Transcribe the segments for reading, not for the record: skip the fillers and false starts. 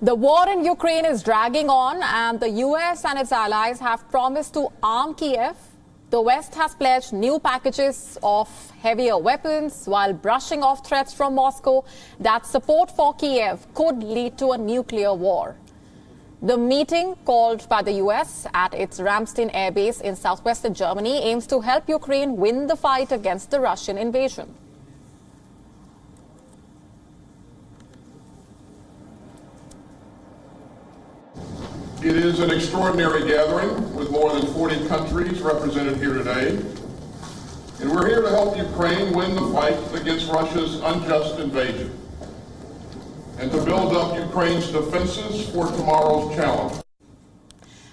The war in Ukraine is dragging on, and the US and its allies have promised to arm Kyiv. The West has pledged new packages of heavier weapons while brushing off threats from Moscow that support for Kyiv could lead to a nuclear war. The meeting, called by the US at its Ramstein air base in southwestern Germany, aims to help Ukraine win the fight against the Russian invasion. It is an extraordinary gathering with more than 40 countries represented here today. And we're here to help Ukraine win the fight against Russia's unjust invasion and to build up Ukraine's defenses for tomorrow's challenge.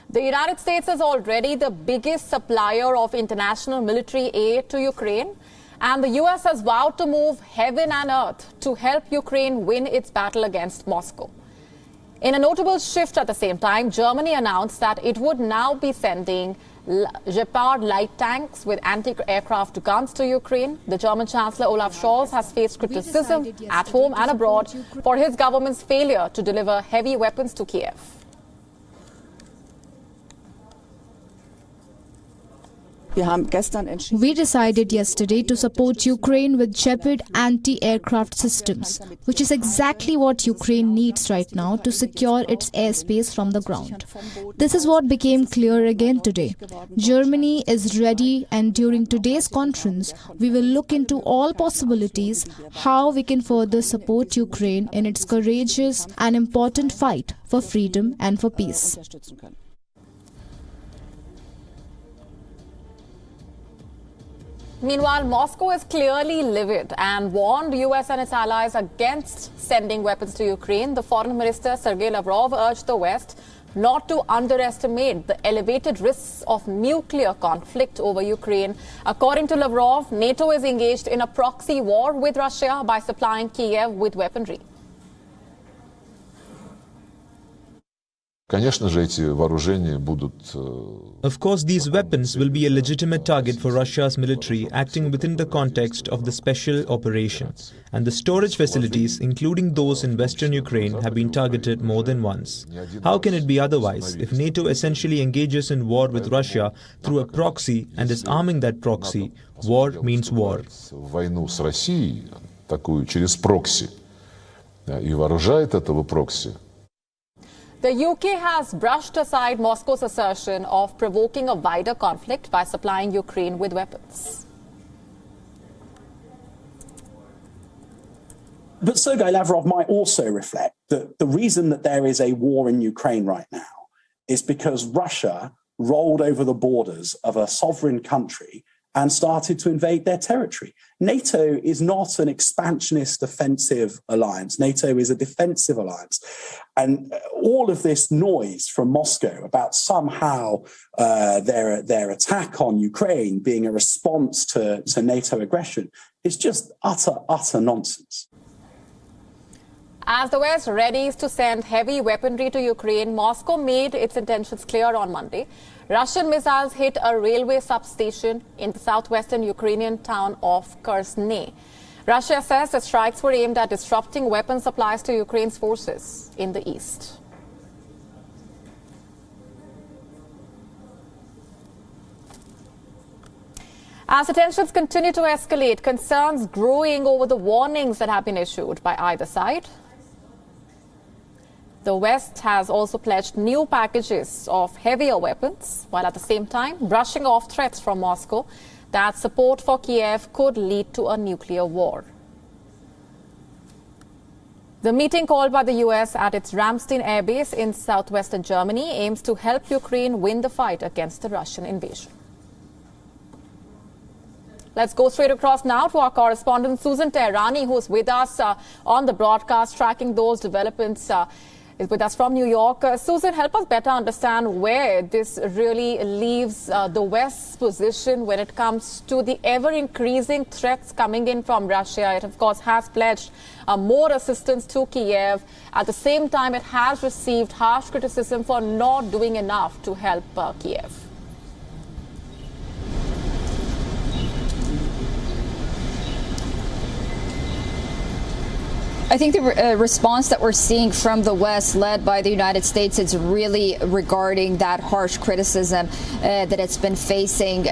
The United States is already the biggest supplier of international military aid to Ukraine, and the US has vowed to move heaven and earth to help Ukraine win its battle against Moscow. In a notable shift at the same time, Germany announced that it would now be sending Leopard light tanks with anti-aircraft guns to Ukraine. The German Chancellor Olaf Scholz has faced criticism at home and abroad for his government's failure to deliver heavy weapons to Kyiv. We decided yesterday to support Ukraine with Shepard anti-aircraft systems, which is exactly what Ukraine needs right now to secure its airspace from the ground. This is what became clear again today. Germany is ready, and during today's conference, we will look into all possibilities how we can further support Ukraine in its courageous and important fight for freedom and for peace. Meanwhile, Moscow is clearly livid and warned US and its allies against sending weapons to Ukraine. The Foreign Minister Sergei Lavrov urged the West not to underestimate the elevated risks of nuclear conflict over Ukraine. According to Lavrov, NATO is engaged in a proxy war with Russia by supplying Kyiv with weaponry. Of course, these weapons will be a legitimate target for Russia's military acting within the context of the special operation. And the storage facilities, including those in western Ukraine, have been targeted more than once. How can it be otherwise if NATO essentially engages in war with Russia through a proxy and is arming that proxy? War means war. The UK has brushed aside Moscow's assertion of provoking a wider conflict by supplying Ukraine with weapons. But Sergei Lavrov might also reflect that the reason that there is a war in Ukraine right now is because Russia rolled over the borders of a sovereign country and started to invade their territory. NATO is not an expansionist offensive alliance. NATO is a defensive alliance. And all of this noise from Moscow about somehow their attack on Ukraine being a response to NATO aggression is just utter nonsense. As the West readies to send heavy weaponry to Ukraine, Moscow made its intentions clear on Monday. Russian missiles hit a railway substation in the southwestern Ukrainian town of Kersny. Russia says the strikes were aimed at disrupting weapon supplies to Ukraine's forces in the east. As the tensions continue to escalate, concerns growing over the warnings that have been issued by either side. The West has also pledged new packages of heavier weapons, while at the same time brushing off threats from Moscow that support for Kyiv could lead to a nuclear war. The meeting, called by the US at its Ramstein air base in southwestern Germany, aims to help Ukraine win the fight against the Russian invasion. Let's go straight across now to our correspondent Susan Tehrani, who is with us on the broadcast, tracking those developments. Is with us from New York. Susan, help us better understand where this really leaves the West's position when it comes to the ever-increasing threats coming in from Russia. It, of course, has pledged more assistance to Kyiv. At the same time, it has received harsh criticism for not doing enough to help Kyiv. I think the response that we're seeing from the West, led by the United States, is really regarding that harsh criticism that it's been facing.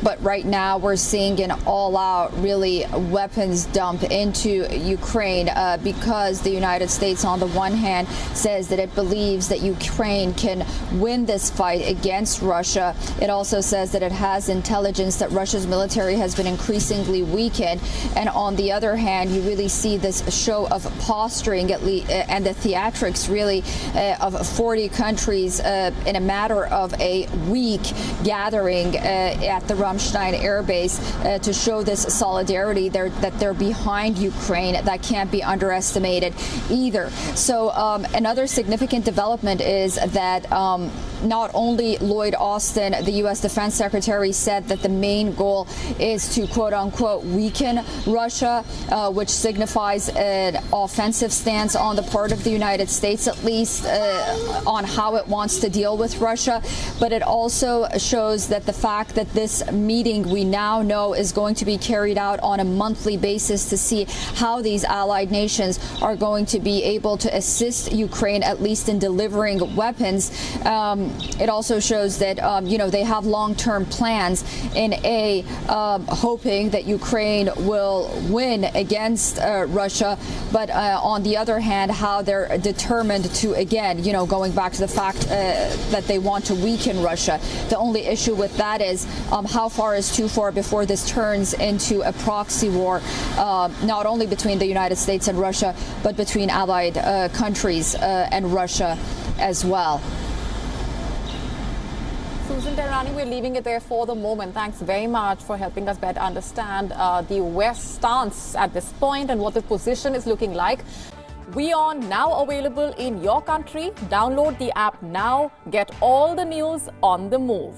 But right now we're seeing an all-out, really, weapons dump into Ukraine because the United States, on the one hand, says that it believes that Ukraine can win this fight against Russia. It also says that it has intelligence that Russia's military has been increasingly weakened. And on the other hand, you really see this show of posturing, at least, and the theatrics, really, of 40 countries in a matter of a week gathering at the Ramstein air base to show this solidarity that they're behind Ukraine. That can't be underestimated either. So another significant development is that not only Lloyd Austin, the U.S. Defense Secretary, said that the main goal is to, quote unquote, weaken Russia, which signifies an offensive stance on the part of the United States, at least, on how it wants to deal with Russia. But it also shows that the fact that this meeting, we now know, is going to be carried out on a monthly basis to see how these allied nations are going to be able to assist Ukraine, at least in delivering weapons. It also shows that, they have long-term plans in hoping that Ukraine will win against Russia, but on the other hand, how they're determined to, again, going back to the fact that they want to weaken Russia. The only issue with that is how far is too far before this turns into a proxy war, not only between the United States and Russia, but between allied countries and Russia as well. Susan Tehrani, we're leaving it there for the moment. Thanks very much for helping us better understand the West's stance at this point and what the position is looking like. WION now available in your country. Download the app now. Get all the news on the move.